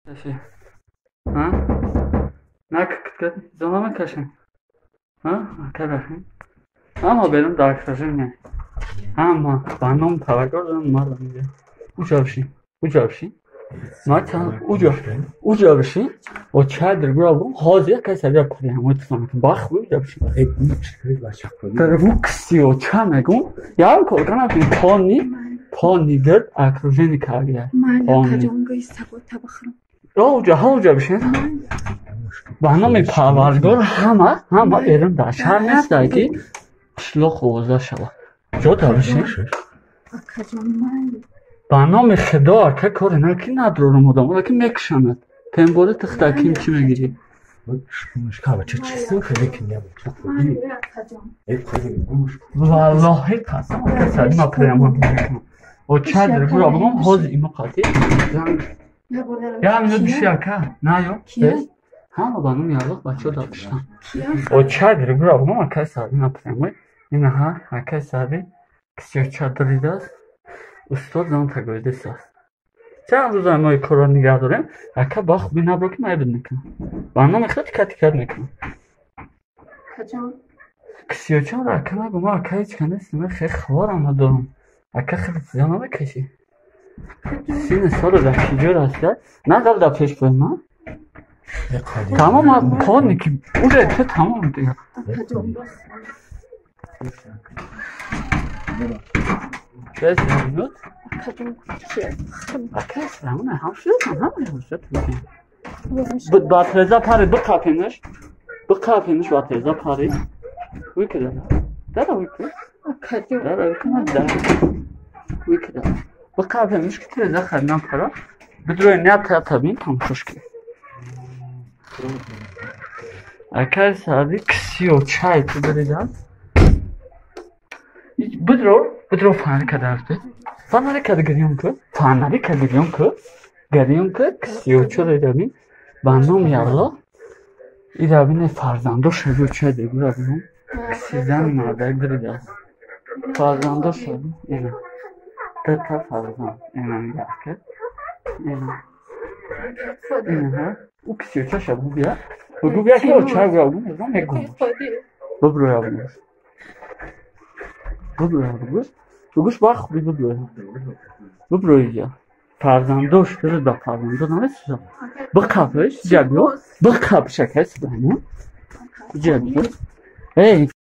Kaşı. Ha? Ne kıkıt? Zaman kaşı. Ha? Kadar. Ama benim de arkadaşım ne? Ama bana tavakor dönüm var bence. Uca bir şey. Uca bir şey. Zaten uca bir şey. O çadır bravo. Hazır kaçar yapıyor. Mutlu. Bak uca bir şey. Bu kısıyor çamegum. Ya korkan abi poni der akrojen kariyer. Kajanga istago tabakhram. Uca bir şey. Bana mi pavargor hama erim da şarnes da ki şlok oza şala. Jota bir şey. Bana mi xeda که کار نکی ندارم آدم ولی میکشمت پنباله تختکی کime giriyor. Kahve çeçilsin kırık ne bu? Vallahi kasam keser ma prema. O çadır buram hoz ima qati. Yani ne düşüyor ka? Ne yok? Ha benim yalnız başa dalıştan. O çadır buram ama keser ma prema. Yine ha keser kisiyor çadırı استاد زمان تگویده ساست چند روز همه کارا نگه داریم اکا باخ بی نبرا که مایبید نکنم برنامه خیلی کتی نکنم کسیو چند را اکا نگو ما اکا هیچ کنه سیمه خیلی خوار همه دارم اکا خیلی زیانه بکشی سین سال رو دکی جور هسته نقل دا پیش باید من تمام پانی که اوره تو تمام دیگه Kes minut. Kes ramona hamşire bakayım. Bu batreza pare bu kapınış. Bu kapınış batreza pare. Bu kadar. Dara bu kadar. Dara bu kadar. Bu kadar. Bu kapınış ki treza xanam para. Bedroy ne tabii tam hoş ki. Akar sadık kisiyo çay tutaracağız. بدرو فان کدارته فاناری کد گریون که کسیو چه دیدی بانم یارلا ایرابینه فرزندو شدو چه دیگه رابینم کسیدن مرده گریده فرزندو شدو اینا تا فرزند اینا میگه اینا او کسیو چه شدو بگو بیا که او چه گرابون ازم میگم ببرو یابونش بگوش باخ ببروی یا فرزندوش داره دا فرزندو نمیشه بخابش جبیو بخاب شکست بانو جبیو